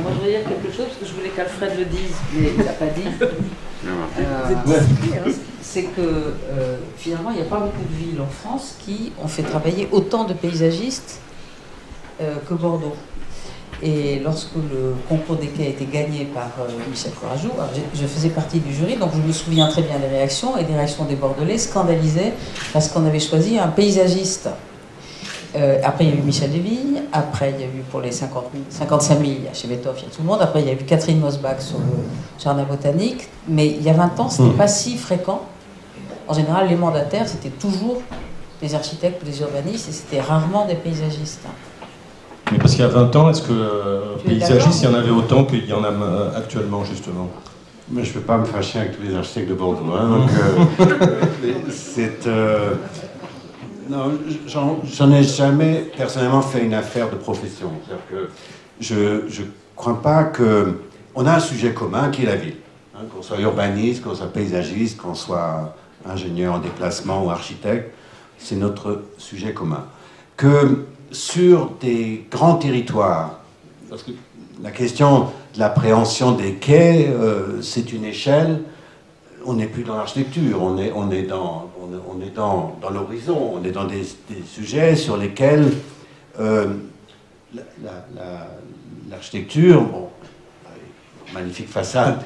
moi, je voudrais dire quelque chose, parce que je voulais qu'Alfred le dise, mais il ne l'a pas dit. C'est que finalement, il n'y a pas beaucoup de villes en France qui ont fait travailler autant de paysagistes que Bordeaux. Et lorsque le concours des quais a été gagné par Michel Courajou, je faisais partie du jury, donc je me souviens très bien des réactions, et des réactions des Bordelais scandalisées parce qu'on avait choisi un paysagiste. Après, il y a eu Michel Desvignes, après, il y a eu pour les 55 000, il y a chez Beethoven, il y a tout le monde, après, il y a eu Catherine Mosbach sur le jardin botanique, mais il y a 20 ans, ce n'était pas si fréquent. En général, les mandataires, c'était toujours des architectes ou des urbanistes, et c'était rarement des paysagistes. Mais parce qu'il y a 20 ans, est-ce que paysagistes, il y en avait autant qu'il y en a actuellement, justement? Mais je ne peux pas me fâcher avec tous les architectes de Bordeaux. Hein, donc, non, j'en ai jamais personnellement fait une affaire de profession. C'est-à-dire que je ne crois pas que... On a un sujet commun qui est la ville. Hein, qu'on soit urbaniste, qu'on soit paysagiste, qu'on soit ingénieur en déplacement ou architecte, c'est notre sujet commun. Que sur des grands territoires, parce que la question de l'appréhension des quais, c'est une échelle, on n'est plus dans l'architecture, on est dans l'horizon, on est dans des sujets sur lesquels l'architecture, bon, magnifique façade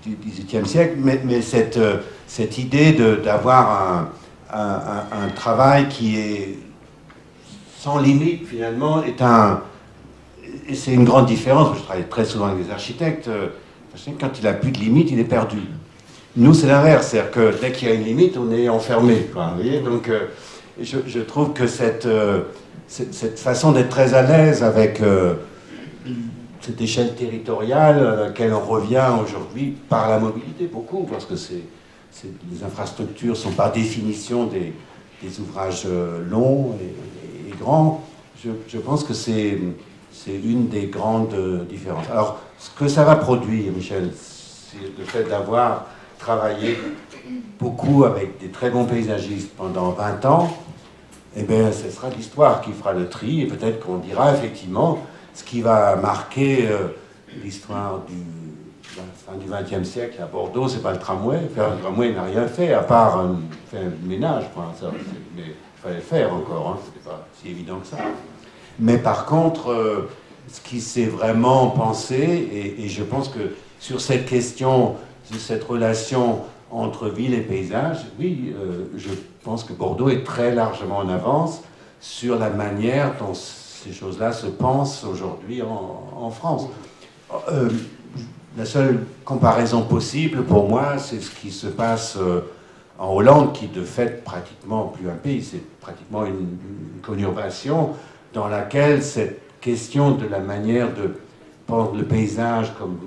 du XVIIIe siècle, mais cette idée d'avoir un travail qui est sans limite, finalement, et c'est une grande différence. Je travaille très souvent avec des architectes. Quand il n'a plus de limite, il est perdu. Nous, c'est l'inverse. C'est-à-dire que dès qu'il y a une limite, on est enfermé. Quoi, vous voyez. Donc, je trouve que cette façon d'être très à l'aise avec cette échelle territoriale à laquelle on revient aujourd'hui par la mobilité, beaucoup, parce que les infrastructures sont par définition des ouvrages longs et grands. Je pense que c'est une des grandes différences. Alors, ce que ça va produire, Michel, c'est le fait d'avoir travaillé beaucoup avec des très bons paysagistes pendant 20 ans. Eh bien, ce sera l'histoire qui fera le tri, et peut-être qu'on dira effectivement ce qui va marquer l'histoire de la fin du XXe siècle à Bordeaux, c'est pas le tramway. Le tramway n'a rien fait, à part faire un ménage, quoi. Mais il fallait le faire encore, hein. C'était pas si évident que ça. Mais par contre, ce qui s'est vraiment pensé, et je pense que sur cette question, sur cette relation entre ville et paysage, oui, je pense que Bordeaux est très largement en avance sur la manière dont ces choses-là se pensent aujourd'hui en France. La seule comparaison possible pour moi, c'est ce qui se passe en Hollande, qui de fait pratiquement plus un pays, c'est pratiquement une conurbation dans laquelle cette question de la manière de prendre le paysage comme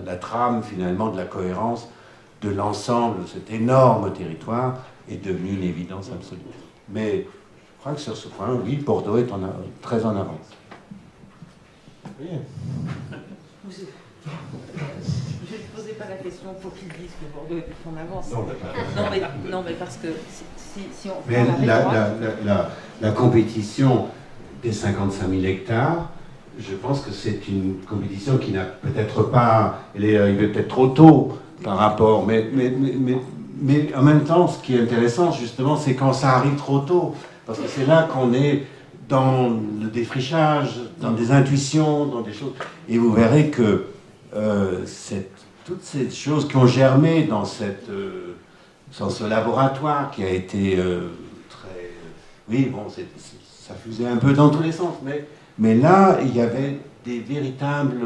la trame finalement de la cohérence de l'ensemble de cet énorme territoire est devenue une évidence absolue. Mais je crois que sur ce point, oui, Bordeaux est très en avance. Oui. Je ne posais pas la question pour qu'ils disent que Bordeaux est en avance. Non, mais parce que si on... Mais la compétition des 55 000 hectares, je pense que c'est une compétition qui n'a peut-être pas... Il est peut-être trop tôt par rapport, mais en même temps, ce qui est intéressant, justement, c'est quand ça arrive trop tôt. Parce que c'est là qu'on est dans le défrichage, dans des intuitions, dans des choses. Et vous verrez que toutes ces choses qui ont germé dans ce laboratoire qui a été très... Oui, bon, ça fusait un peu dans tous les sens, mais là, il y avait des véritables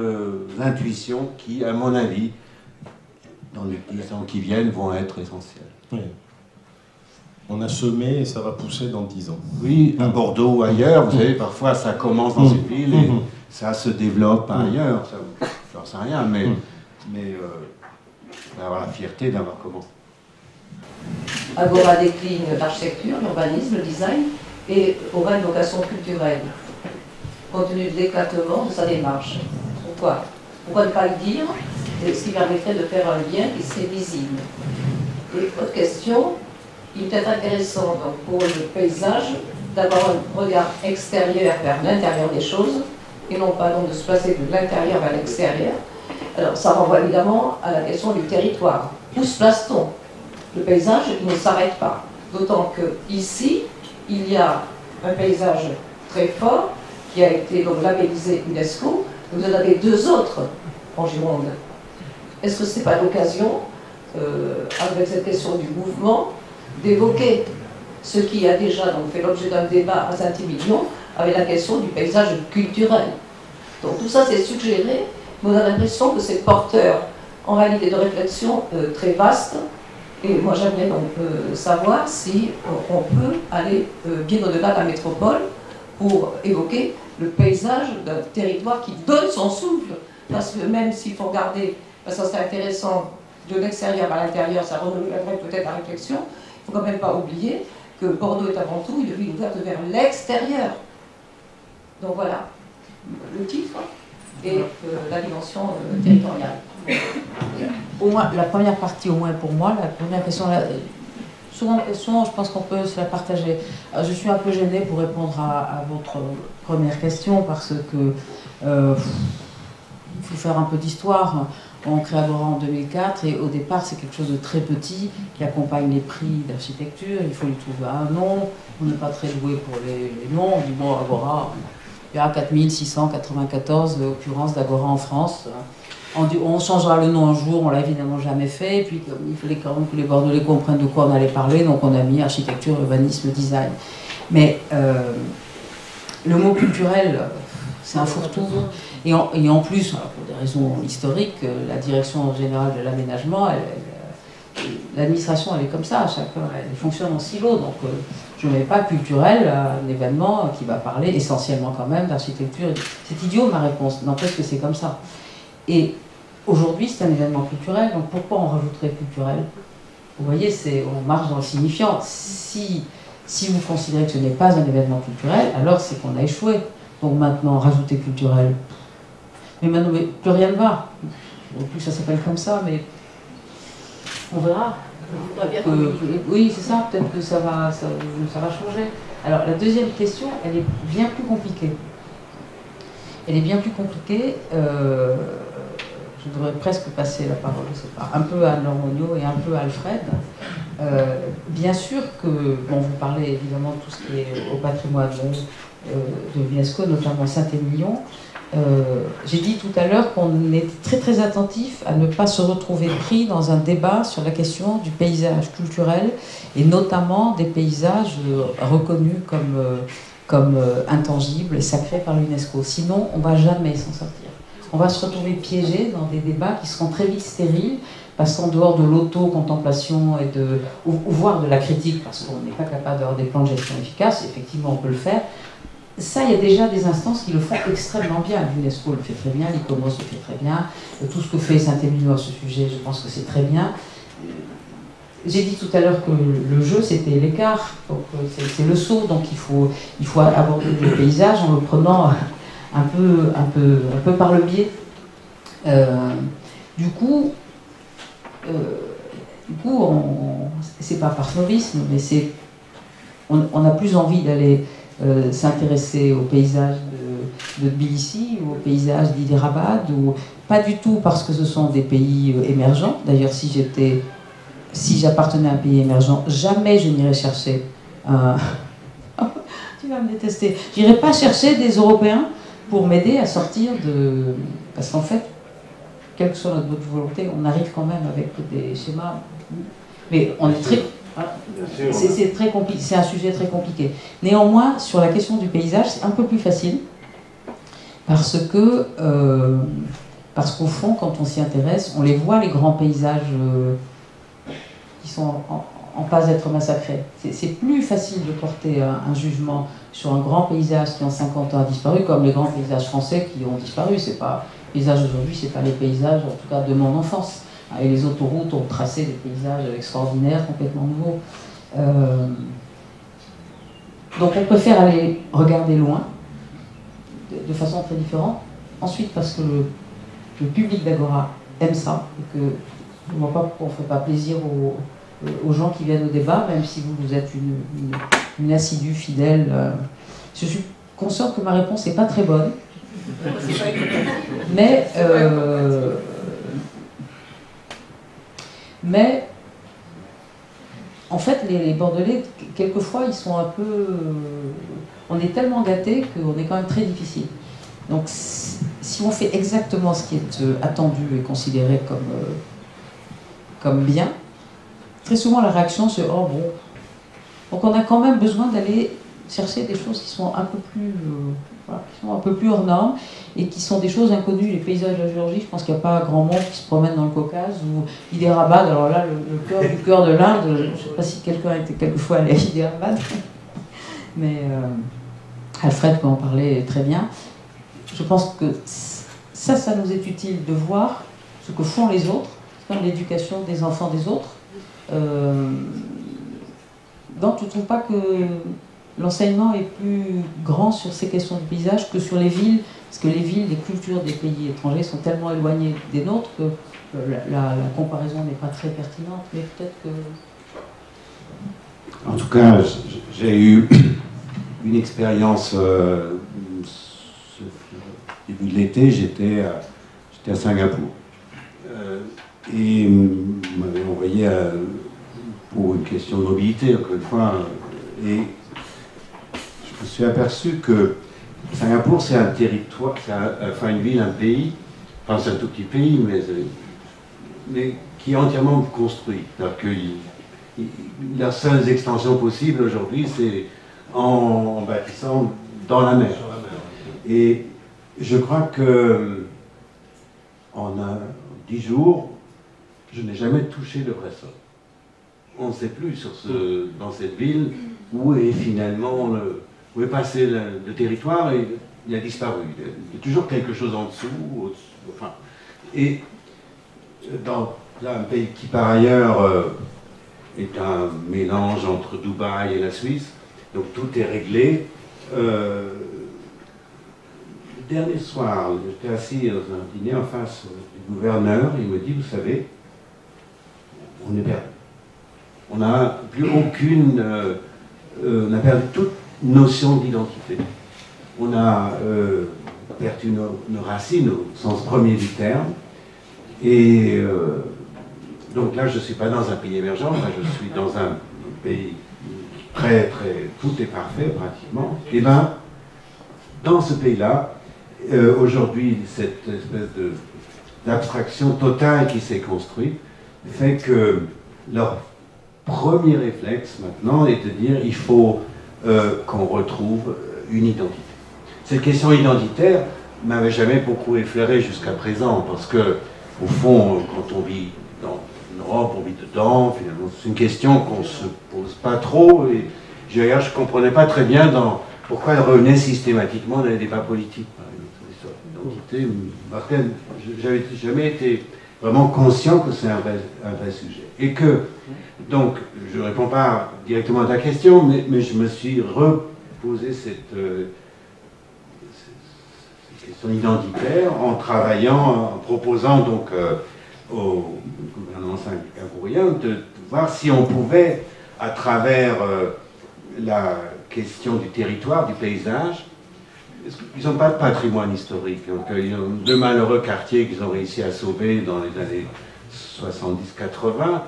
intuitions qui, à mon avis, dans les 10 ans qui viennent, vont être essentielles. Oui. On a semé et ça va pousser dans 10 ans. Oui, à Bordeaux ou ailleurs, vous savez, parfois ça commence dans une ville et ça se développe ailleurs. Je n'en sais rien, mais on va avoir la fierté d'avoir commencé. Agora décline l'architecture, l'urbanisme, le design et aura une vocation culturelle, compte tenu de l'éclatement de sa démarche. Pourquoi ne pas le dire? Ce qui permettrait de faire un lien qui serait visible. Et autre question, il est peut-être intéressant donc, pour le paysage d'avoir un regard extérieur vers l'intérieur des choses et non pas donc de se placer de l'intérieur vers l'extérieur. Alors ça renvoie évidemment à la question du territoire. Où se place-t-on? Le paysage il ne s'arrête pas. D'autant qu'ici, il y a un paysage très fort qui a été donc labellisé UNESCO. Vous en avez deux autres en Gironde. Est-ce que ce n'est pas l'occasion, avec cette question du mouvement, d'évoquer ce qui a déjà donc, fait l'objet d'un débat à Saint-Émilion avec la question du paysage culturel? Donc tout ça c'est suggéré, mais on a l'impression que c'est porteur en réalité de réflexion très vaste. Et moi j'aimerais donc savoir si on peut aller bien au-delà de la métropole pour évoquer le paysage d'un territoire qui donne son souffle. Parce que même s'il faut regarder, parce que c'est intéressant, de l'extérieur à l'intérieur, ça renouvellerait peut-être la réflexion, il ne faut quand même pas oublier que Bordeaux est avant tout une ville ouverte vers l'extérieur. Donc voilà, le titre et la dimension territoriale. Au moins, la première partie, au moins pour moi, la première question, souvent je pense qu'on peut se la partager. Alors, je suis un peu gênée pour répondre à votre première question parce que il faut faire un peu d'histoire. On crée Agora en 2004 et au départ c'est quelque chose de très petit qui accompagne les prix d'architecture. Il faut lui trouver un nom. On n'est pas très doué pour les noms. On dit bon, Agora, il y a 4694 occurrences d'Agora en France. On dit on changera le nom un jour, on l'a évidemment jamais fait. Et puis comme il fallait quand même que les Bordelais comprennent de quoi on allait parler, donc on a mis architecture, urbanisme, design. Mais le mot culturel, c'est un fourre-tout. Et en plus, alors pour des raisons historiques, la direction générale de l'aménagement, l'administration elle est comme ça, chacun elle fonctionne en silo. Donc je ne mets pas culturel à un événement qui va parler essentiellement quand même d'architecture. C'est idiot ma réponse, n'empêche que c'est comme ça. Et aujourd'hui c'est un événement culturel, donc pourquoi on rajouterait culturel? Vous voyez, on marche dans le signifiant. Si vous considérez que ce n'est pas un événement culturel, alors c'est qu'on a échoué. Donc maintenant, rajouter culturel. Mais maintenant, plus rien ne va. En plus, ça s'appelle comme ça, mais on verra. Oui, c'est ça, peut-être que ça va changer. Alors, la deuxième question, elle est bien plus compliquée. Elle est bien plus compliquée. Je devrais presque passer la parole, je sais pas, un peu à Laurent et un peu à Alfred. Bien sûr que, bon, vous parlez évidemment de tout ce qui est au patrimoine de l'UNESCO, notamment Saint-Émilion. J'ai dit tout à l'heure qu'on était très très attentif à ne pas se retrouver pris dans un débat sur la question du paysage culturel et notamment des paysages reconnus comme intangibles et sacrés par l'UNESCO. Sinon, on ne va jamais s'en sortir. On va se retrouver piégé dans des débats qui seront très vite stériles parce qu'en dehors de l'auto-contemplation ou voire de la critique, parce qu'on n'est pas capable d'avoir des plans de gestion efficaces, effectivement on peut le faire. Ça, il y a déjà des instances qui le font extrêmement bien. L'UNESCO le fait très bien, l'ICOMOS le fait très bien. Tout ce que fait Saint-Émilion à ce sujet, je pense que c'est très bien. J'ai dit tout à l'heure que le jeu, c'était l'écart. Donc c'est le saut. Donc il faut aborder le paysage en le prenant un peu par le biais. Du coup, c'est pas par snobisme, mais on a plus envie d'aller s'intéresser au paysage de Tbilissi ou au paysage d'Hyderabad, ou pas du tout parce que ce sont des pays émergents. D'ailleurs, si j'appartenais à un pays émergent, jamais je n'irais chercher tu vas me détester. J'irais pas chercher des Européens pour m'aider à sortir de... Parce qu'en fait, quelle que soit notre volonté, on arrive quand même avec des schémas. Mais on est très... C'est très compliqué, c'est un sujet très compliqué. Néanmoins, sur la question du paysage, c'est un peu plus facile parce qu'au fond, quand on s'y intéresse, on les voit, les grands paysages qui sont en passe d'être massacrés. C'est plus facile de porter un jugement sur un grand paysage qui en 50 ans a disparu, comme les grands paysages français qui ont disparu. C'est pas les paysages d'aujourd'hui, c'est pas les paysages, en tout cas de mon enfance. Et les autoroutes ont tracé des paysages extraordinaires, complètement nouveaux. Donc on préfère aller regarder loin, de façon très différente. Ensuite, parce que le public d'Agora aime ça, et que je ne vois pas pourquoi on ne ferait pas plaisir aux gens qui viennent au débat, même si vous êtes une assidue, fidèle. Je suis consciente que ma réponse n'est pas très bonne, Mais en fait, les Bordelais, quelquefois, ils sont un peu... on est tellement gâtés qu'on est quand même très difficile. Donc, si on fait exactement ce qui est attendu et considéré comme bien, très souvent la réaction c'est « oh bon ». Donc on a quand même besoin d'aller chercher des choses qui sont un peu plus, voilà, qui sont un peu plus hors normes et qui sont des choses inconnues. Les paysages de la Géorgie, je pense qu'il n'y a pas grand monde qui se promène dans le Caucase ou Hyderabad. Alors là, le cœur du cœur de l'Inde, je ne sais pas si quelqu'un a été quelquefois allé à Hyderabad, mais Alfred peut en parler très bien. Je pense que ça nous est utile de voir ce que font les autres, comme l'éducation des enfants des autres. Donc je ne trouve pas que l'enseignement est plus grand sur ces questions de paysage que sur les villes, parce que les villes, les cultures des pays étrangers sont tellement éloignées des nôtres que la comparaison n'est pas très pertinente, mais peut-être que... En tout cas, j'ai eu une expérience, début de l'été, j'étais à Singapour. Et on m'avait envoyé pour une question de mobilité, encore une fois, et je me suis aperçu que Singapour, c'est un territoire, enfin une ville, un pays, enfin c'est un tout petit pays, mais qui est entièrement construit. La seule extension possible aujourd'hui, c'est en bâtissant dans la mer. Et je crois que en 10 jours, je n'ai jamais touché le vrai sol. On ne sait plus dans cette ville où est finalement où est passé le territoire et il a disparu. Il y a toujours quelque chose en dessous. Enfin, et dans un pays qui par ailleurs est un mélange entre Dubaï et la Suisse, donc tout est réglé. Le dernier soir, j'étais assis dans un dîner en face du gouverneur, il me dit, vous savez, on est perdu. On n'a plus aucune... on a perdu toute notion d'identité. On a perdu nos racines au sens premier du terme. Et donc là, je ne suis pas dans un pays émergent, là je suis dans un pays très, tout est parfait pratiquement. Et bien, dans ce pays-là, aujourd'hui, cette espèce d'abstraction totale qui s'est construite fait que leur premier réflexe maintenant est de dire il faut qu'on retrouve une identité. Cette question identitaire m'avait jamais beaucoup effleuré jusqu'à présent, parce que, au fond, quand on vit dans l'Europe, on vit dedans, finalement, c'est une question qu'on ne se pose pas trop, et je ne comprenais pas très bien pourquoi elle revenait systématiquement dans les débats politiques. L'identité, j'avais jamais été vraiment conscient que c'est un vrai sujet. Et que, donc, je ne réponds pas directement à ta question, mais je me suis reposé cette question identitaire en travaillant, en proposant donc au gouvernement singapourien de voir si on pouvait, à travers la question du territoire, du paysage, ils n'ont pas de patrimoine historique. Donc, ils ont deux malheureux quartiers qu'ils ont réussi à sauver dans les années 70-80.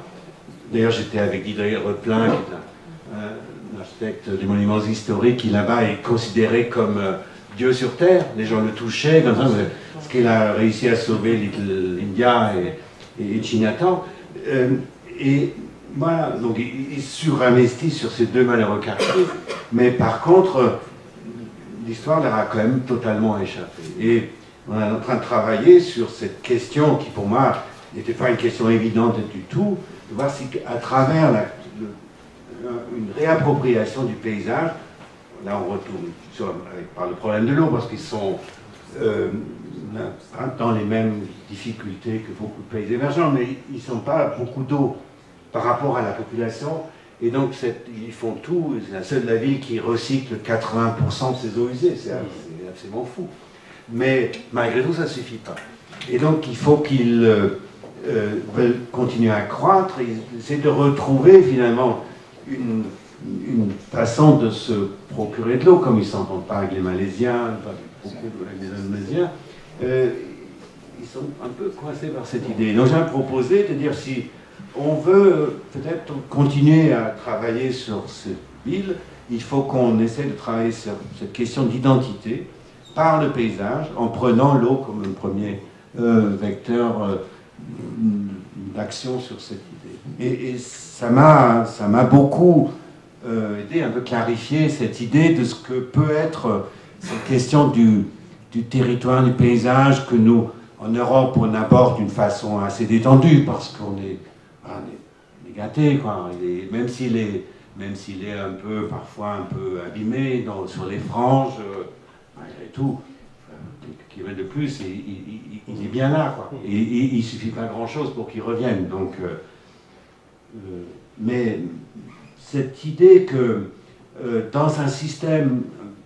D'ailleurs, j'étais avec Didier Replin, qui est un architecte des monuments historiques, qui là-bas est considéré comme Dieu sur terre. Les gens le touchaient, comme ça, parce qu'il a réussi à sauver Little India et Chinatown. Et voilà, donc il surinvestit sur ces deux malheureux quartiers. Mais par contre, l'histoire leur a quand même totalement échappé. Et on est en train de travailler sur cette question qui, pour moi, n'était pas une question évidente du tout, de voir si, à travers une réappropriation du paysage, là on retourne par le problème de l'eau, parce qu'ils sont dans les mêmes difficultés que beaucoup de pays émergents, mais ils ne sont pas beaucoup d'eau par rapport à la population. Et donc, ils font tout. C'est la seule de la ville qui recycle 80% de ses eaux usées. C'est absolument fou. Mais malgré tout, ça ne suffit pas. Et donc, il faut qu'ils veulent continuer à croître. C'est de retrouver, finalement, une façon de se procurer de l'eau, comme ils ne s'entendent pas avec les Malaisiens, beaucoup avec les Indonésiens, ils sont un peu coincés par cette idée. Donc j'ai proposé de dire si on veut peut-être continuer à travailler sur cette ville, il faut qu'on essaie de travailler sur cette question d'identité par le paysage, en prenant l'eau comme un premier vecteur d'action sur cette idée. Et ça m'a beaucoup aidé à me clarifier cette idée de ce que peut être cette question du territoire, du paysage que nous, en Europe, on aborde d'une façon assez détendue parce qu'on est gâté, quoi. Même s'il est un peu, parfois un peu abîmé sur les franges, malgré tout, qu'il de plus, il est bien là, quoi. Et il ne suffit pas grand-chose pour qu'il revienne. Donc, mais cette idée que dans un système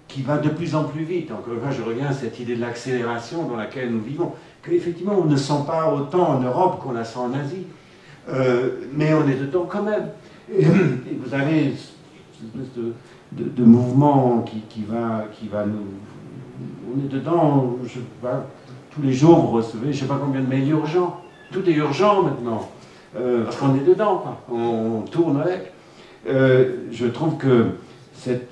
qui va de plus en plus vite, encore une fois, je reviens à cette idée de l'accélération dans laquelle nous vivons, qu'effectivement, on ne sent pas autant en Europe qu'on la sent en Asie. Mais on est dedans quand même. Et vous avez cette espèce de mouvement qui va nous... On est dedans, je sais pas, tous les jours vous recevez, je ne sais pas combien de mails urgents. Tout est urgent maintenant, parce qu'on est dedans, quoi. On tourne avec. Je trouve que cette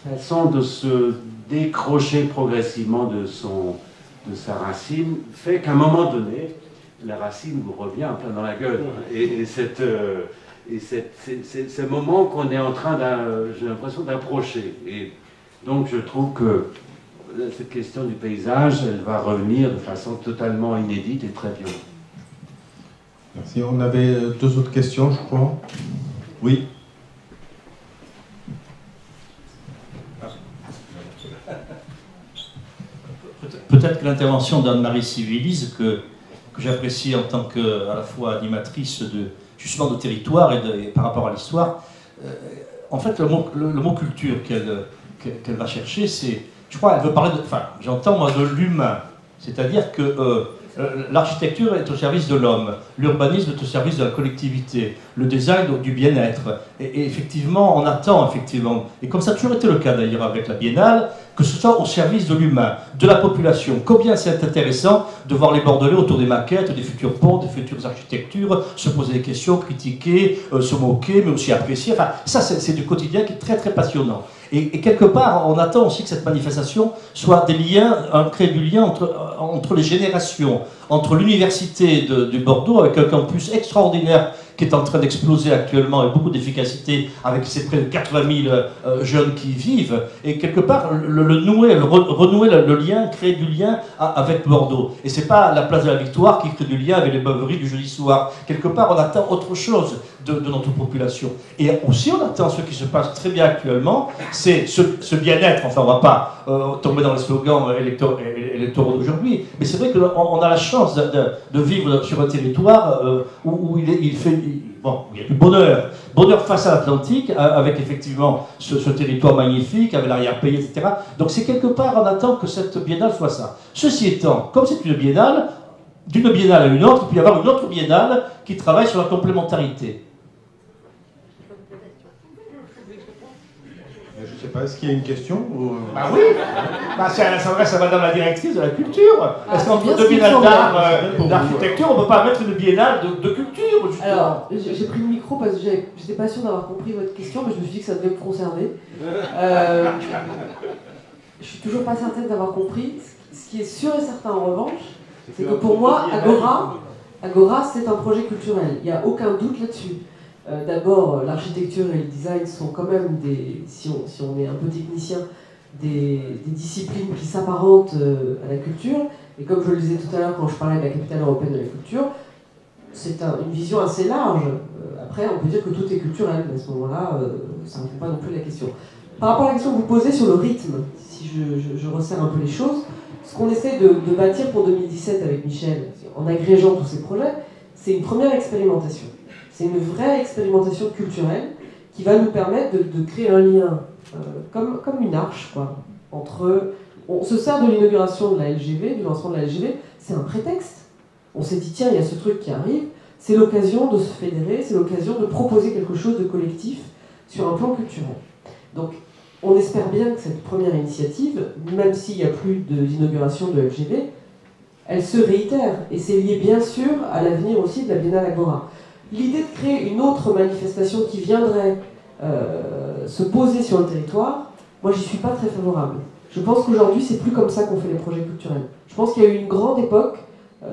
façon de se décrocher progressivement de sa racine fait qu'à un moment donné, la racine vous revient plein dans la gueule. Et c'est ce moment qu'on est en train, j'ai l'impression, d'approcher. Et donc je trouve que cette question du paysage, elle va revenir de façon totalement inédite et très violente. Merci. On avait deux autres questions, je crois. Oui. Peut-être que l'intervention d'Anne-Marie Civilise, que j'apprécie en tant qu'à la fois animatrice justement de territoire et par rapport à l'histoire, en fait, le mot culture qu'elle va chercher, c'est, je crois, elle veut parler de, enfin, j'entends moi de l'humain, c'est-à-dire que l'architecture est au service de l'homme, l'urbanisme est au service de la collectivité, le design du bien-être. Et effectivement, on attend, effectivement, et comme ça a toujours été le cas d'ailleurs avec la Biennale, que ce soit au service de l'humain, de la population. Combien c'est intéressant de voir les Bordelais autour des maquettes, des futurs ponts, des futures architectures, se poser des questions, critiquer, se moquer, mais aussi apprécier. Enfin, ça, c'est du quotidien qui est très, très passionnant. Et quelque part, on attend aussi que cette manifestation soit des liens, crée du lien entre les générations, entre l'université du Bordeaux, avec un campus extraordinaire qui est en train d'exploser actuellement avec beaucoup d'efficacité, avec ces près de 80 000 jeunes qui y vivent, et quelque part, renouer le lien, créer du lien avec Bordeaux. Et c'est pas la place de la Victoire qui crée du lien avec les beuveries du jeudi soir. Quelque part, on attend autre chose de notre population. Et aussi, on attend ce qui se passe très bien actuellement, c'est ce bien-être. Enfin, on ne va pas tomber dans les slogans électoraux d'aujourd'hui, mais c'est vrai qu'on a la chance de vivre sur un territoire où il y a du bonheur. Bonheur face à l'Atlantique, avec effectivement ce territoire magnifique, avec l'arrière-pays, etc. Donc c'est quelque part, on attend que cette biennale soit ça. Ceci étant, comme c'est une biennale, d'une biennale à une autre, il peut y avoir une autre biennale qui travaille sur la complémentarité. Je ne sais pas, est-ce qu'il y a une question ou... Bah oui, ça s'adresse à Madame la directrice de la culture. Est-ce qu'entre deux biennales d'art, d'architecture, on ne peut pas mettre une biennale de culture justement? Alors, j'ai pris le micro parce que j'étais pas sûre d'avoir compris votre question, mais je me suis dit que ça devait me concerner. Je suis toujours pas certaine d'avoir compris. Ce qui est sûr et certain en revanche, c'est que pour moi, Agora, c'est un projet culturel. Il n'y a aucun doute là-dessus. D'abord, l'architecture et le design sont quand même si on est un peu technicien, des disciplines qui s'apparentent à la culture. Et comme je le disais tout à l'heure quand je parlais de la capitale européenne de la culture, c'est une vision assez large. Après, on peut dire que tout est culturel, mais à ce moment-là, ça ne répond pas non plus à la question. Par rapport à la question que vous posez sur le rythme, si je resserre un peu les choses, ce qu'on essaie de bâtir pour 2017 avec Michel, en agrégeant tous ces projets, c'est une première expérimentation. C'est une vraie expérimentation culturelle qui va nous permettre de créer un lien, comme une arche, quoi, entre... On se sert de l'inauguration de la LGV, du lancement de la LGV, c'est un prétexte. On s'est dit, tiens, il y a ce truc qui arrive, c'est l'occasion de se fédérer, c'est l'occasion de proposer quelque chose de collectif sur un plan culturel. Donc, on espère bien que cette première initiative, même s'il n'y a plus d'inauguration de LGV, elle se réitère. Et c'est lié bien sûr à l'avenir aussi de la Biennale Agora. L'idée de créer une autre manifestation qui viendrait se poser sur le territoire, moi j'y suis pas très favorable. Je pense qu'aujourd'hui c'est plus comme ça qu'on fait les projets culturels. Je pense qu'il y a eu une grande époque,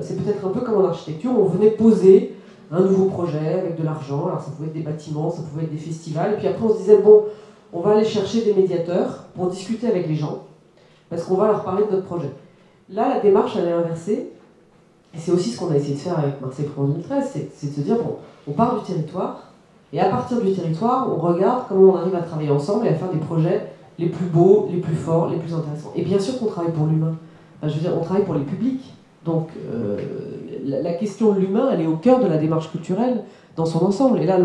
c'est peut-être un peu comme en architecture, où on venait poser un nouveau projet avec de l'argent, alors ça pouvait être des bâtiments, ça pouvait être des festivals, et puis après on se disait bon, on va aller chercher des médiateurs pour discuter avec les gens, parce qu'on va leur parler de notre projet. Là la démarche elle est inversée, et c'est aussi ce qu'on a essayé de faire avec Marseille en 2013, c'est de se dire bon, on part du territoire, et à partir du territoire, on regarde comment on arrive à travailler ensemble et à faire des projets les plus beaux, les plus forts, les plus intéressants. Et bien sûr qu'on travaille pour l'humain. Enfin, je veux dire, on travaille pour les publics. Donc, la question de l'humain, elle est au cœur de la démarche culturelle dans son ensemble. Et là,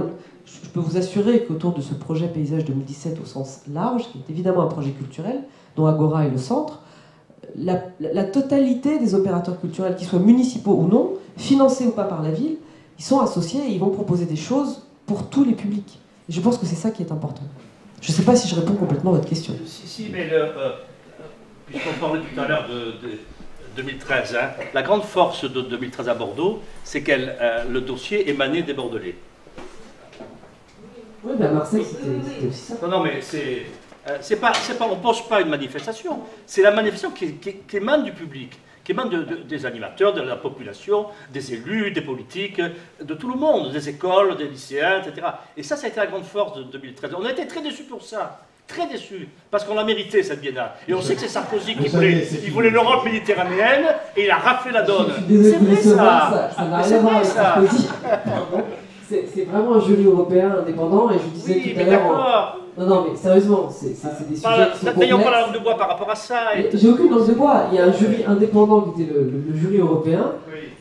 je peux vous assurer qu'autour de ce projet Paysage 2017 au sens large, qui est évidemment un projet culturel, dont Agora est le centre, la totalité des opérateurs culturels, qu'ils soient municipaux ou non, financés ou pas par la ville, ils sont associés et ils vont proposer des choses pour tous les publics. Et je pense que c'est ça qui est important. Je ne sais pas si je réponds complètement à votre question. Si, mais puisqu'on parlait tout à l'heure de 2013, hein, la grande force de 2013 à Bordeaux, c'est que le dossier émanait des Bordelais. Oui, mais à Marseille, c'était aussi ça. Non, mais on ne pose pas une manifestation, c'est la manifestation qui émane du public, qui émane des animateurs, de la population, des élus, des politiques, de tout le monde, des écoles, des lycéens, etc. Et ça a été la grande force de 2013. On a été très déçus pour ça, très déçus, parce qu'on l'a mérité cette biennale. Et on sait que c'est Sarkozy qui voulait l'Europe méditerranéenne, et il a raflé la donne. C'est vrai ça. Ça n'a rien à voir avec Sarkozy. C'est vraiment un jury européen indépendant, et je disais tout à l'heure... Non, mais sérieusement, c'est des sujets qui sont complexes. N'ayons pas la langue de bois par rapport à ça. J'ai aucune langue de bois. Il y a un jury indépendant qui était le jury européen,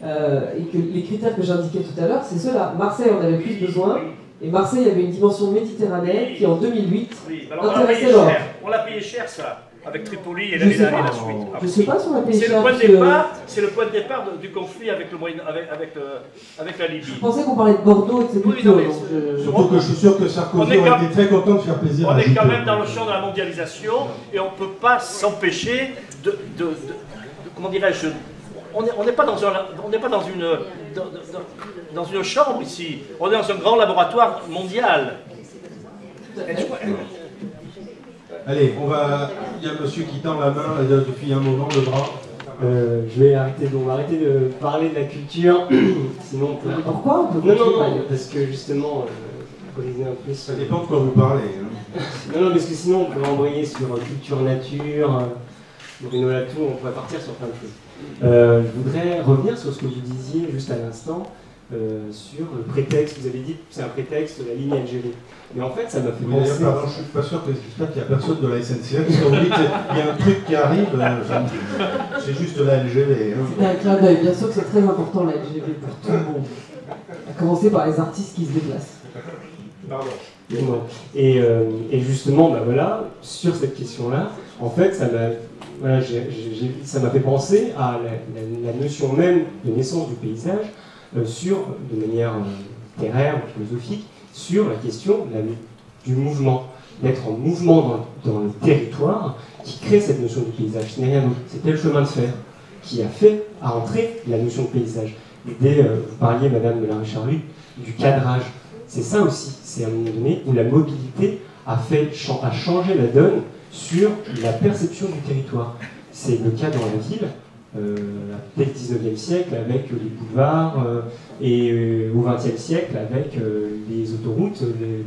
et que les critères que j'indiquais tout à l'heure, c'est ceux-là. Marseille en avait plus besoin, et Marseille avait une dimension méditerranéenne qui, en 2008, intéressait l'Europe. On l'a payé cher, ça, avec Tripoli et la suite. Je ne sais pas si on l'a payé cher. C'est le point de départ du conflit avec la Libye. Je pensais qu'on parlait de Bordeaux et de cette culture. Surtout que je suis sûr que Sarkozy aurait été très content de faire plaisir. On est quand même dans le champ de la mondialisation et on ne peut pas s'empêcher comment dirais-je, on n'est pas dans une chambre ici, on est dans un grand laboratoire mondial. Allez, il y a monsieur qui tend la main depuis un moment, le bras. Je vais arrêter de parler de la culture, sinon on peut... Pourquoi? Non, parce que justement, briser un peu... Ça dépend de quoi vous parlez. Hein. Non, parce que sinon on peut embrayer sur culture nature, Bruno Latour, on pourrait partir sur plein de choses. Je voudrais revenir sur ce que vous disiez juste à l'instant, sur le prétexte. Vous avez dit que c'est un prétexte, la ligne LGV. Mais en fait, ça m'a fait penser... Pardon, je ne suis pas sûr que j'espère qu'il n'y a personne de la SNCF, parce que vous dites qu'il y a un truc qui arrive, c'est juste la LGV. Hein. C'est un clin d'œil, bien sûr que c'est très important la LGV pour tout le monde. À commencer par les artistes qui se déplacent. Pardon. Et justement, bah voilà, sur cette question-là, en fait, ça m'a fait penser à la notion même de naissance du paysage, de manière littéraire ou philosophique, sur la question du mouvement, d'être en mouvement dans le territoire, qui crée cette notion du paysage. Ce n'est rien d'autre, c'était le chemin de fer qui a fait entrer la notion de paysage. L'idée, vous parliez, Madame de la Richard-Luc, du cadrage. C'est ça aussi, c'est à un moment donné où la mobilité a changé la donne sur la perception du territoire. C'est le cas dans la ville, dès le 19e siècle avec les boulevards, et au 20e siècle avec les autoroutes,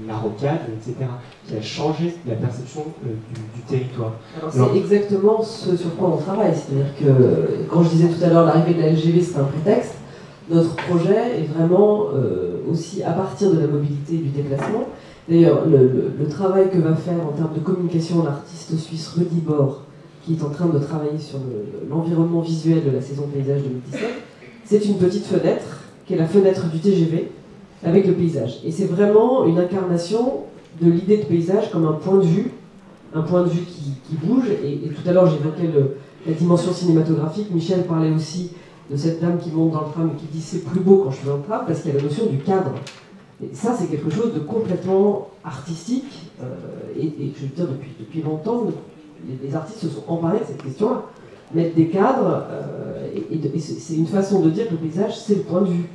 la rocade, etc., qui a changé la perception du territoire. Alors c'est exactement ce sur quoi on travaille, c'est-à-dire que, quand je disais tout à l'heure l'arrivée de la LGV c'est un prétexte, notre projet est vraiment aussi à partir de la mobilité et du déplacement. D'ailleurs, le travail que va faire en termes de communication l'artiste suisse Rudy Bor, qui est en train de travailler sur l'environnement visuel de la saison paysage 2017, c'est une petite fenêtre, qui est la fenêtre du TGV, avec le paysage. Et c'est vraiment une incarnation de l'idée de paysage comme un point de vue qui bouge. Et tout à l'heure, j'évoquais la dimension cinématographique. Michel parlait aussi de cette dame qui monte dans le tram et qui dit « c'est plus beau quand je suis dans le tram », parce qu'il y a la notion du cadre. Et ça, c'est quelque chose de complètement artistique, et je veux dire, depuis longtemps, les artistes se sont emparés de cette question-là. Mettre des cadres, et c'est une façon de dire que le paysage, c'est le point de vue.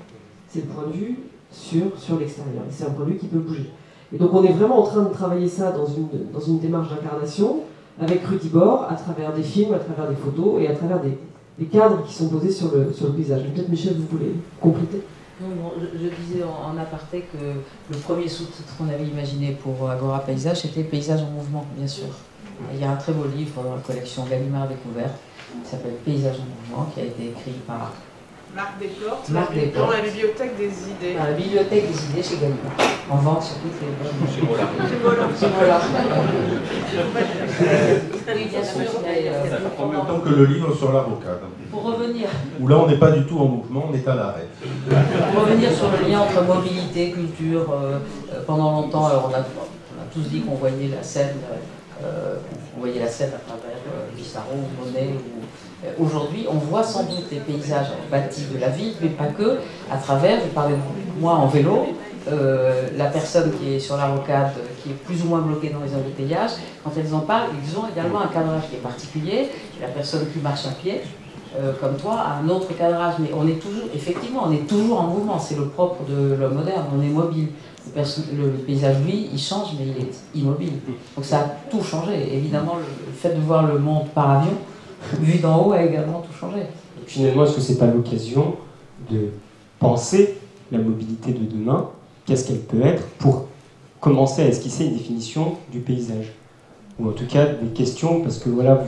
C'est le point de vue sur l'extérieur, et c'est un point de vue qui peut bouger. Et donc on est vraiment en train de travailler ça dans une démarche d'incarnation, avec Rudy Bord, à travers des films, à travers des photos, et à travers des cadres qui sont posés sur le paysage. Peut-être Michel, vous voulez compléter? Non, je disais en aparté que le premier sous-titre qu'on avait imaginé pour Agora Paysage, c'était Paysage en mouvement, bien sûr. Il y a un très beau livre dans la collection Gallimard Découverte, qui s'appelle Paysage en mouvement, qui a été écrit par Marc Desportes, dans la bibliothèque des idées. Dans la bibliothèque des idées chez Gallimard. En vente sur toutes les... Chez Mola. Chez Mola. Oui, bien sûr. En même temps que le livre sur la rocade. Pour revenir... Où là, on n'est pas du tout en mouvement, on est à l'arrêt. Pour revenir sur le lien entre mobilité, culture, pendant longtemps, on a tous dit qu'on voyait la scène... on voyait la scène à travers Pissarro ou Monet. Aujourd'hui, on voit sans doute les paysages bâtis de la ville, mais pas que, à travers, je parlais de moi en vélo, la personne qui est sur la rocade, qui est plus ou moins bloquée dans les embouteillages, quand elles en parlent, ils ont également un cadrage qui est particulier, la personne qui marche à pied, comme toi, a un autre cadrage, mais on est toujours, effectivement, on est toujours en mouvement, c'est le propre de l'homme moderne, on est mobile. Le paysage, lui, il change, mais il est immobile. Donc ça a tout changé. Évidemment, le fait de voir le monde par avion, vu d'en haut, a également tout changé. Et finalement, est-ce que c'est pas l'occasion de penser la mobilité de demain, qu'est-ce qu'elle peut être, pour commencer à esquisser une définition du paysage? Ou en tout cas, des questions, parce que voilà,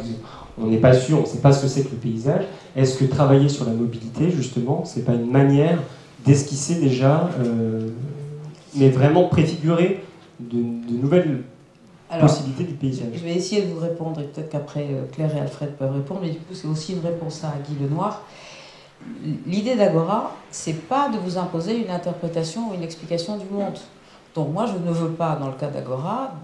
on n'est pas sûr, on ne sait pas ce que c'est que le paysage. Est-ce que travailler sur la mobilité, justement, c'est pas une manière d'esquisser déjà... mais vraiment préfigurer de nouvelles possibilités du paysage. Je vais essayer de vous répondre, et peut-être qu'après Claire et Alfred peuvent répondre, mais du coup c'est aussi une réponse à Guy Lenoir. L'idée d'Agora, c'est pas de vous imposer une interprétation ou une explication du monde. Donc moi je ne veux pas, dans le cas d'Agora,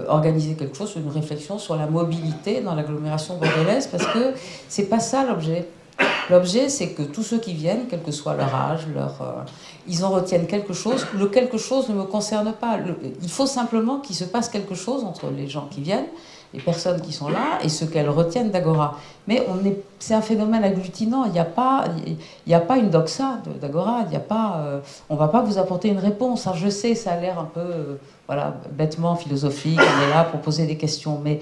organiser quelque chose, une réflexion sur la mobilité dans l'agglomération bordelaise, parce que c'est pas ça l'objet. L'objet, c'est que tous ceux qui viennent, quel que soit leur âge, ils en retiennent quelque chose. Le quelque chose ne me concerne pas. Il faut simplement qu'il se passe quelque chose entre les gens qui viennent, les personnes qui sont là, et ce qu'elles retiennent d'Agora. Mais c'est un phénomène agglutinant. Il n'y a pas une doxa d'Agora. On ne va pas vous apporter une réponse. Alors, je sais, ça a l'air un peu bêtement philosophique. On est là pour poser des questions. Mais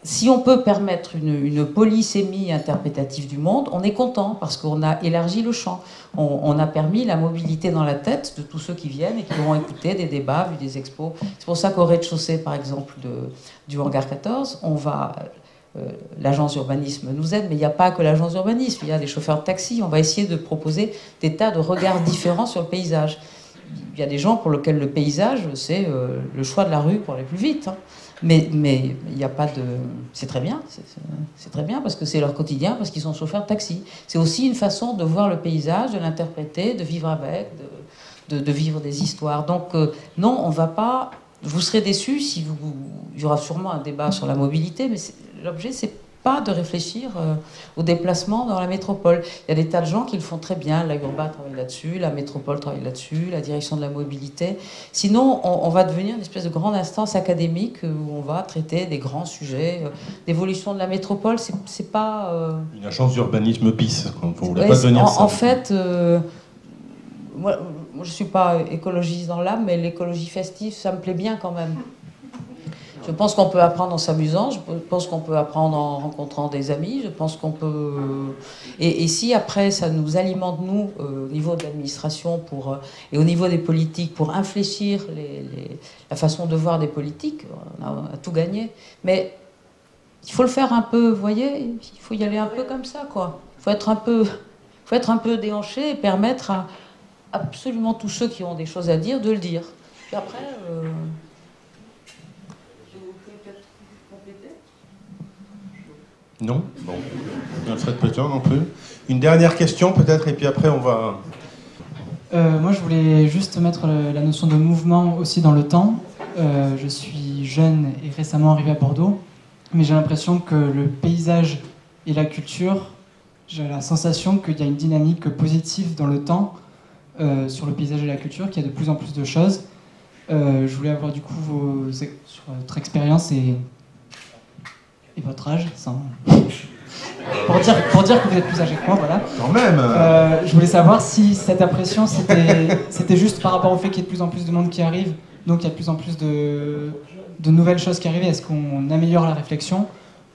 si on peut permettre une polysémie interprétative du monde, on est content parce qu'on a élargi le champ. On a permis la mobilité dans la tête de tous ceux qui viennent et qui vont écouter des débats, vu des expos. C'est pour ça qu'au rez-de-chaussée, par exemple, du hangar 14, l'agence urbanisme nous aide, mais il n'y a pas que l'agence urbanisme, il y a des chauffeurs de taxi. On va essayer de proposer des tas de regards différents sur le paysage. Il y a des gens pour lesquels le paysage, c'est le choix de la rue pour aller plus vite. Hein. Mais il n'y a pas de... C'est très bien, c'est très bien parce que c'est leur quotidien, parce qu'ils sont chauffeurs de taxi. C'est aussi une façon de voir le paysage, de l'interpréter, de vivre avec, de vivre des histoires. Donc non, on ne va pas... Vous serez déçus si il y aura sûrement un débat sur la mobilité, mais l'objet, c'est pas de réfléchir au déplacement dans la métropole. Il y a des tas de gens qui le font très bien. La Urba travaille là-dessus, la métropole travaille là-dessus, la direction de la mobilité. Sinon, on va devenir une espèce de grande instance académique où on va traiter des grands sujets d'évolution de la métropole. C'est pas... Une agence d'urbanisme bis. On ne voulait pas devenir ça. En fait, moi, je ne suis pas écologiste dans l'âme, mais l'écologie festive, ça me plaît bien quand même. Je pense qu'on peut apprendre en s'amusant, je pense qu'on peut apprendre en rencontrant des amis, je pense qu'on peut... Et si après ça nous alimente, nous, au niveau de l'administration et au niveau des politiques, pour infléchir la façon de voir des politiques, on a tout gagné. Mais il faut le faire un peu, vous voyez, il faut y aller un peu comme ça, quoi. Il faut être un peu déhanché et permettre à absolument tous ceux qui ont des choses à dire de le dire. Puis après... Non? Bon. Alfred Peter non plus. Une dernière question peut-être, et puis après on va... Moi je voulais juste mettre la notion de mouvement aussi dans le temps. Je suis jeune et récemment arrivé à Bordeaux, mais j'ai l'impression que le paysage et la culture, j'ai la sensation qu'il y a une dynamique positive dans le temps, sur le paysage et la culture, qu'il y a de plus en plus de choses. Je voulais avoir du coup sur votre expérience et votre âge, pour dire que vous êtes plus âgé que moi, voilà. Quand même. Je voulais savoir si cette impression c'était juste par rapport au fait qu'il y ait de plus en plus de monde qui arrive, donc il y a de plus en plus de nouvelles choses qui arrivent. Est-ce qu'on améliore la réflexion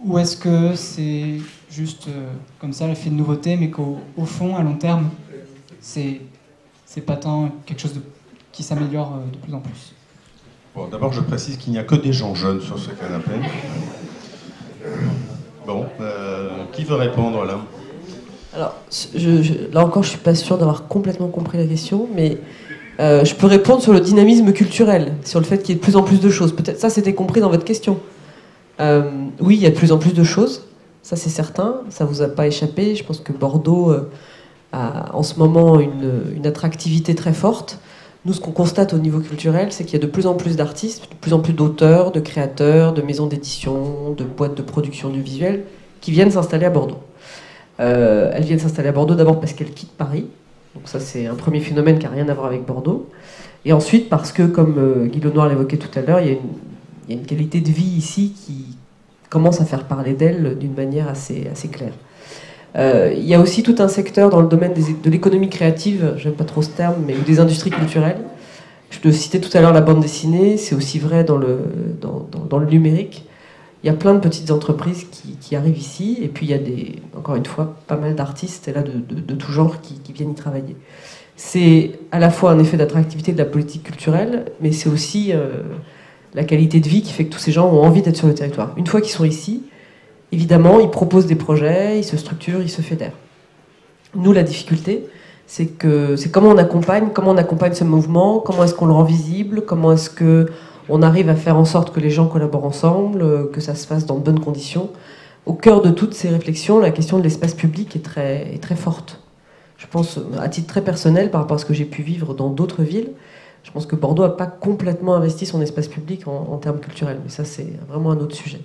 ou est-ce que c'est juste comme ça l'effet de nouveauté, mais qu'au fond, à long terme, c'est pas tant quelque chose qui s'améliore de plus en plus? Bon, d'abord, je précise qu'il n'y a que des gens jeunes sur ce canapé. Bon, qui veut répondre là? Alors, là encore, je suis pas sûre d'avoir complètement compris la question, mais je peux répondre sur le dynamisme culturel, sur le fait qu'il y ait de plus en plus de choses. Peut-être ça, c'était compris dans votre question. Oui, il y a de plus en plus de choses, ça c'est certain, ça vous a pas échappé. Je pense que Bordeaux a en ce moment une attractivité très forte. Nous, ce qu'on constate au niveau culturel, c'est qu'il y a de plus en plus d'artistes, de plus en plus d'auteurs, de créateurs, de maisons d'édition, de boîtes de production du visuel qui viennent s'installer à Bordeaux. Elles viennent s'installer à Bordeaux d'abord parce qu'elles quittent Paris. Donc ça, c'est un premier phénomène qui n'a rien à voir avec Bordeaux. Et ensuite parce que, comme Guy Lenoir l'évoquait tout à l'heure, il y a une qualité de vie ici qui commence à faire parler d'elle d'une manière assez claire. Il y a aussi tout un secteur dans le domaine de l'économie créative, j'aime pas trop ce terme, mais des industries culturelles. Je te citais tout à l'heure la bande dessinée, c'est aussi vrai dans le numérique. Il y a plein de petites entreprises qui arrivent ici, et puis il y a encore une fois, pas mal d'artistes là, de tout genre qui viennent y travailler. C'est à la fois un effet d'attractivité de la politique culturelle, mais c'est aussi la qualité de vie qui fait que tous ces gens ont envie d'être sur le territoire. Une fois qu'ils sont ici, évidemment, ils proposent des projets, ils se structurent, ils se fédèrent. Nous, la difficulté, c'est comment on accompagne ce mouvement, comment est-ce qu'on le rend visible, comment est-ce qu'on arrive à faire en sorte que les gens collaborent ensemble, que ça se fasse dans de bonnes conditions. Au cœur de toutes ces réflexions, la question de l'espace public est très forte. Je pense, à titre très personnel, par rapport à ce que j'ai pu vivre dans d'autres villes, je pense que Bordeaux n'a pas complètement investi son espace public en termes culturels, mais ça, c'est vraiment un autre sujet.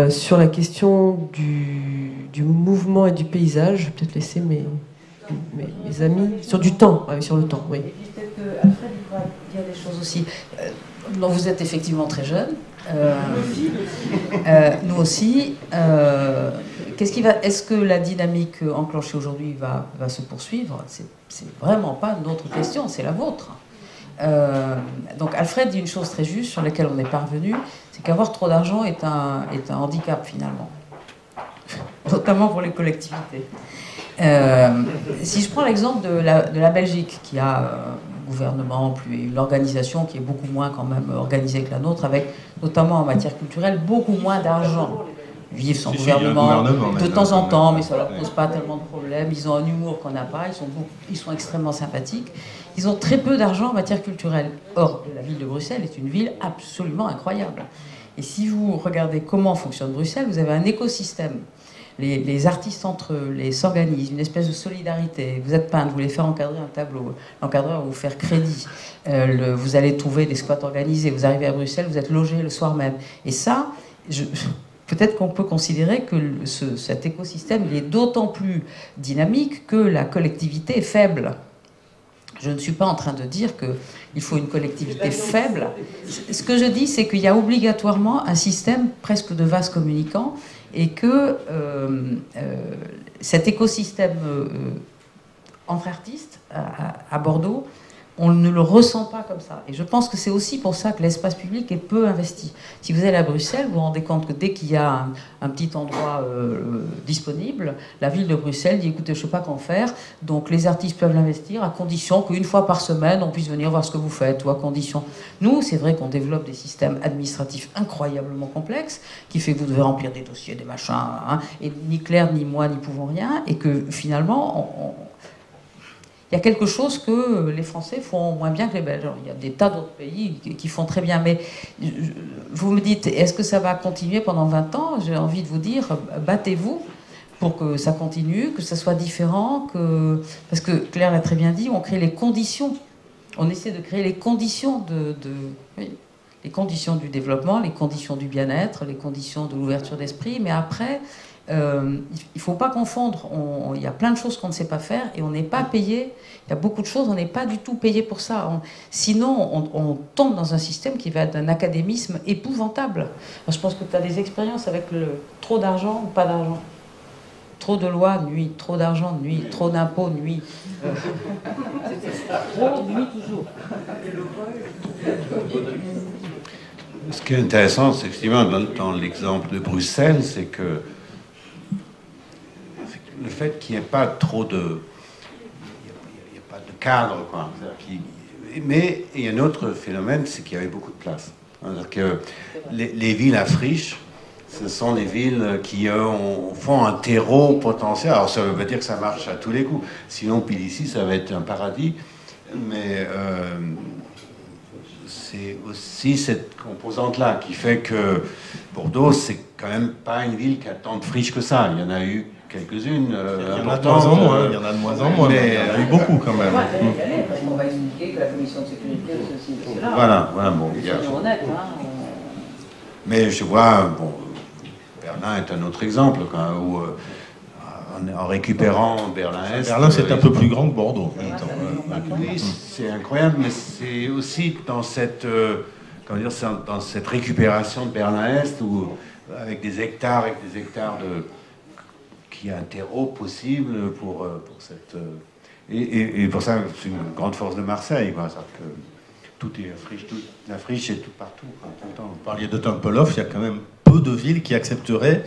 Sur la question du mouvement et du paysage, je vais peut-être laisser mes amis sur du temps, sur le temps, oui. Et puis peut-être que Alfred va dire des choses aussi. Non, vous êtes effectivement très jeune. Nous aussi. Est-ce que la dynamique enclenchée aujourd'hui va se poursuivre? C'est vraiment pas notre question, c'est la vôtre. Donc Alfred dit une chose très juste sur laquelle on est parvenu, c'est qu'avoir trop d'argent est un handicap finalement, notamment pour les collectivités. Si je prends l'exemple de la Belgique, qui a un gouvernement, une organisation qui est beaucoup moins quand même organisée que la nôtre, avec notamment en matière culturelle beaucoup moins d'argent. Ils vivent sans gouvernement de temps en temps, mais ça ne leur pose pas tellement de problèmes. Ils ont un humour qu'on n'a pas, ils sont extrêmement sympathiques. Ils ont très peu d'argent en matière culturelle. Or, la ville de Bruxelles est une ville absolument incroyable. Et si vous regardez comment fonctionne Bruxelles, vous avez un écosystème. Les artistes entre eux s'organisent, une espèce de solidarité. Vous êtes peintre, vous voulez faire encadrer un tableau, l'encadreur va vous faire crédit. Vous allez trouver des squats organisés. Vous arrivez à Bruxelles, vous êtes logé le soir même. Et ça, peut-être qu'on peut considérer que cet écosystème il est d'autant plus dynamique que la collectivité est faible. Je ne suis pas en train de dire qu'il faut une collectivité faible. Ce que je dis, c'est qu'il y a obligatoirement un système presque de vase communicant et que cet écosystème entre artistes à Bordeaux, on ne le ressent pas comme ça. Et je pense que c'est aussi pour ça que l'espace public est peu investi. Si vous allez à Bruxelles, vous vous rendez compte que dès qu'il y a un petit endroit disponible, la ville de Bruxelles dit écoutez, je ne sais pas qu'en faire, donc les artistes peuvent l'investir à condition qu'une fois par semaine, on puisse venir voir ce que vous faites, ou à condition. Nous, c'est vrai qu'on développe des systèmes administratifs incroyablement complexes, qui fait que vous devez remplir des dossiers, des machins, hein, et ni Claire, ni moi, n'y pouvons rien, et que finalement, il y a quelque chose que les Français font moins bien que les Belges. Alors, il y a des tas d'autres pays qui font très bien, mais vous me dites, est-ce que ça va continuer pendant 20 ans? J'ai envie de vous dire, battez-vous pour que ça continue, que ça soit différent, parce que Claire l'a très bien dit, on crée les conditions. On essaie de créer les conditions les conditions du développement, les conditions du bien-être, les conditions de l'ouverture d'esprit, mais après, il ne faut pas confondre. Il y a plein de choses qu'on ne sait pas faire et on n'est pas payé. Il y a beaucoup de choses, on n'est pas du tout payé pour ça. Sinon, on tombe dans un système qui va être d'un académisme épouvantable. Alors, je pense que tu as des expériences avec trop d'argent ou pas d'argent. Trop de lois nuit, trop d'argent nuit, trop d'impôts nuit. Trop nuit toujours. Ce qui est intéressant, c'est effectivement dans l'exemple de Bruxelles, c'est que le fait qu'il n'y ait pas trop de... Il n'y a pas de cadre, quoi. Mais il y a un autre phénomène, c'est qu'il y avait beaucoup de place. C'est-à-dire que les villes à friche, ce sont les villes qui font un terreau potentiel. Alors ça veut pas dire que ça marche à tous les coups. Sinon, pile ici, ça va être un paradis. Mais c'est aussi cette composante-là qui fait que Bordeaux, c'est quand même pas une ville qui a tant de friches que ça. Il y en a eu quelques-unes. Il y en a de moins en moins. Il y en a de moins en moins. Mais il y en a eu beaucoup quand même. Parce qu'on va expliquer que la commission de sécurité, ceci, cela. Voilà, bon. Mais je vois, bon, Berlin est un autre exemple, où en récupérant Berlin-Est... Berlin, c'est un peu plus grand que Bordeaux. Oui, c'est incroyable, mais c'est aussi dans cette, dans cette récupération de Berlin-Est, avec des hectares qui a un terreau possible pour cette... Et pour ça, c'est une grande force de Marseille, quoi. Que tout est friche, la friche est tout partout, quoi, tout le temps. Vous parliez de Tempelhof, il y a quand même peu de villes qui accepteraient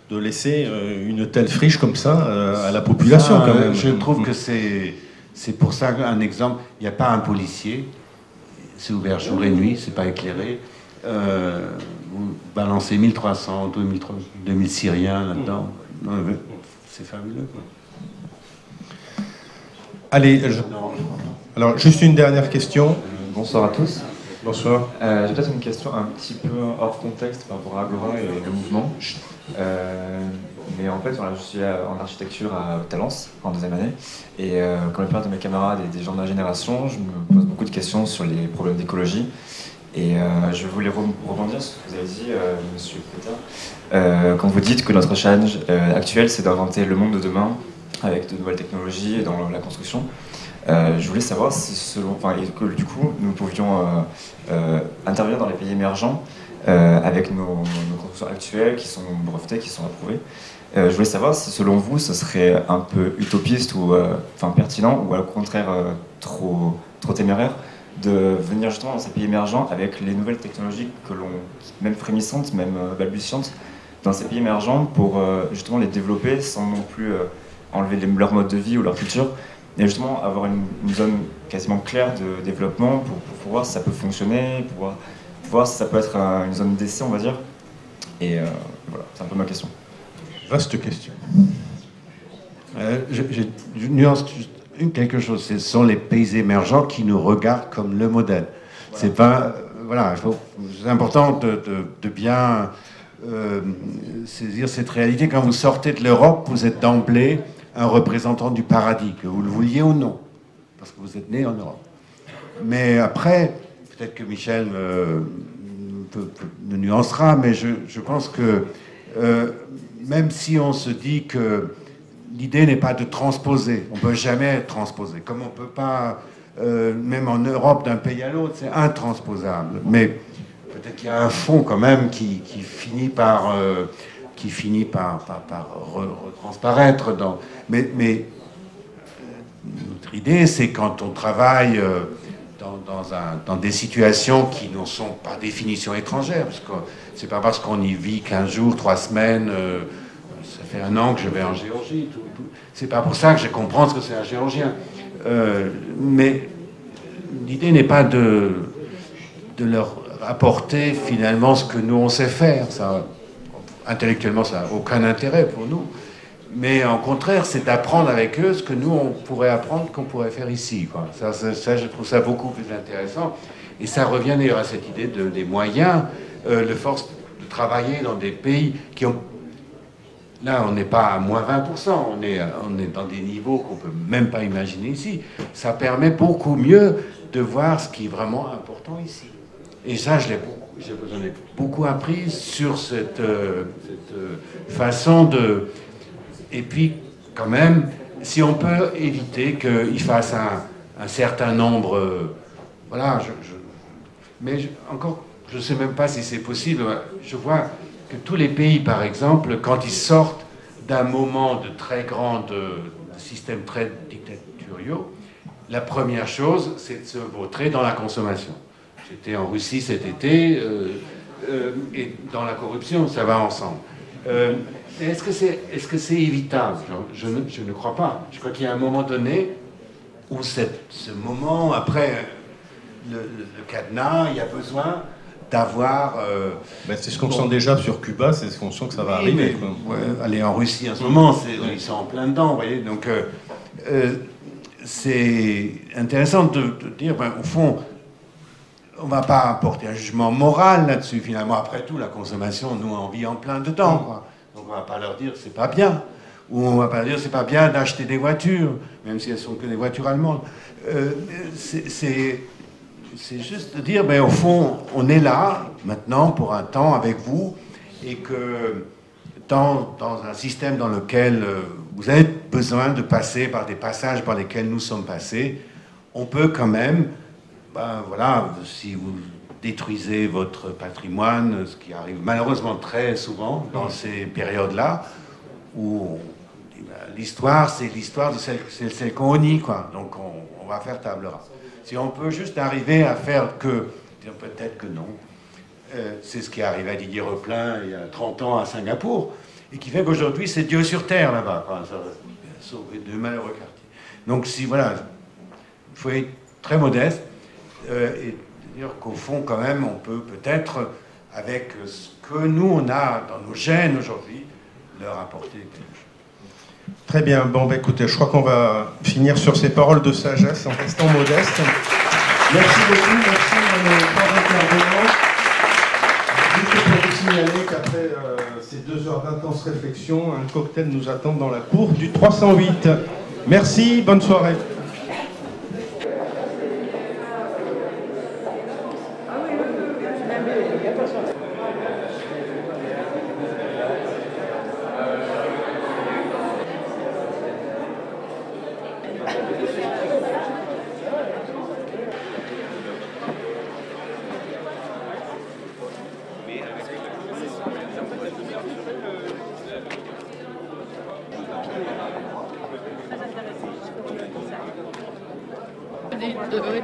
de laisser une telle friche comme ça à la population, quand même. Je trouve que c'est pour ça un exemple. Il n'y a pas un policier, c'est ouvert jour et nuit, c'est pas éclairé. Vous balancez 1300, 2000 Syriens là-dedans. C'est fabuleux, quoi. Allez, alors juste une dernière question. Bonsoir à tous. Bonsoir. J'ai peut-être une question un petit peu hors contexte par rapport à Agora et le mouvement. Mais en fait, voilà, je suis en architecture à Talence, en deuxième année. Et comme la plupart de mes camarades et des gens de ma génération, je me pose beaucoup de questions sur les problèmes d'écologie. Et je voulais rebondir sur ce que vous avez dit, monsieur Pétain, quand vous dites que notre challenge actuel, c'est d'inventer le monde de demain avec de nouvelles technologies dans la construction. Je voulais savoir si, et que du coup, nous pouvions intervenir dans les pays émergents avec nos constructions actuelles qui sont brevetées, qui sont approuvées. Je voulais savoir si, selon vous, ce serait un peu utopiste ou pertinent, ou au contraire trop téméraire, de venir justement dans ces pays émergents avec les nouvelles technologies même frémissantes, même balbutiantes, dans ces pays émergents pour justement les développer sans non plus enlever leur mode de vie ou leur culture, et justement avoir une zone quasiment claire de développement pour voir si ça peut fonctionner, pour voir si ça peut être une zone d'essai, on va dire. Et voilà, c'est un peu ma question. Vaste question. Je nuance quelque chose. Ce sont les pays émergents qui nous regardent comme le modèle. C'est pas... voilà, c'est important de bien saisir cette réalité. Quand vous sortez de l'Europe, vous êtes d'emblée un représentant du paradis, que vous le vouliez ou non, parce que vous êtes né en Europe. Mais après, peut-être que Michel me nuancera, mais je pense que même si on se dit que l'idée n'est pas de transposer, on ne peut jamais transposer, comme on ne peut pas, même en Europe, d'un pays à l'autre, c'est intransposable. Mais peut-être qu'il y a un fond quand même qui finit par retransparaître. Mais notre idée, c'est quand on travaille dans des situations qui ne sont par définition étrangères, parce que c'est pas parce qu'on y vit 15 jours, 3 semaines, ça fait 1 an que je vais en Géorgie, c'est pas pour ça que je comprends ce que c'est un Géorgien. Mais l'idée n'est pas de leur apporter finalement ce que nous on sait faire. Ça, intellectuellement, ça n'a aucun intérêt pour nous. Mais au contraire, c'est d'apprendre avec eux ce que nous, on pourrait apprendre, qu'on pourrait faire ici, quoi. Ça, je trouve ça beaucoup plus intéressant. Et ça revient d'ailleurs à cette idée des moyens, le force de travailler dans des pays qui ont... Là, on n'est pas à moins 20%, on est dans des niveaux qu'on ne peut même pas imaginer ici. Ça permet beaucoup mieux de voir ce qui est vraiment important ici. Et ça, je l'ai beaucoup. j'en ai beaucoup appris sur cette façon de... Et puis, quand même, si on peut éviter qu'il fasse un certain nombre... voilà, encore, je ne sais même pas si c'est possible. Je vois que tous les pays, par exemple, quand ils sortent d'un moment de très grande... de systèmes très dictatoriaux, la première chose, c'est de se vautrer dans la consommation. J'étais en Russie cet été, et dans la corruption, ça va ensemble. Est-ce que c'est évitable? Je ne crois pas. Je crois qu'il y a un moment donné où ce moment, après le cadenas, il y a besoin d'avoir... c'est ce qu'on sent déjà sur Cuba, c'est ce qu'on sent que ça va arriver. Allez, en Russie, en ce moment, ils sont en plein dedans, vous voyez. Donc, c'est intéressant de dire, au fond, on ne va pas apporter un jugement moral là-dessus, finalement. Après tout, la consommation, nous, on vit en plein dedans, quoi. Donc, on ne va pas leur dire, c'est pas bien. Ou on ne va pas leur dire, c'est pas bien d'acheter des voitures, même si elles sont que des voitures allemandes. C'est juste de dire, au fond, on est là, maintenant, pour un temps avec vous, et que dans un système dans lequel vous avez besoin de passer par des passages par lesquels nous sommes passés, on peut quand même, voilà, si vous détruisez votre patrimoine, ce qui arrive malheureusement très souvent dans ces périodes-là, où l'histoire, c'est l'histoire de celle qu'on renie, quoi. Donc on va faire table rase. Si on peut juste arriver à faire que, peut-être que non, c'est ce qui est arrivé à Didier Replin il y a 30 ans à Singapour, et qui fait qu'aujourd'hui c'est Dieu sur terre là-bas, ça va sauver de malheureux quartiers. Donc si, voilà, il faut être très modeste, et dire qu'au fond quand même on peut peut-être, avec ce que nous on a dans nos gènes aujourd'hui, leur apporter quelque chose. Très bien. Bon, écoutez, je crois qu'on va finir sur ces paroles de sagesse en restant modeste. Merci beaucoup, merci à nos trois intervenants. Juste pour vous signaler qu'après ces 2 heures d'intense réflexion, un cocktail nous attend dans la cour du 308. Merci, bonne soirée. Oui.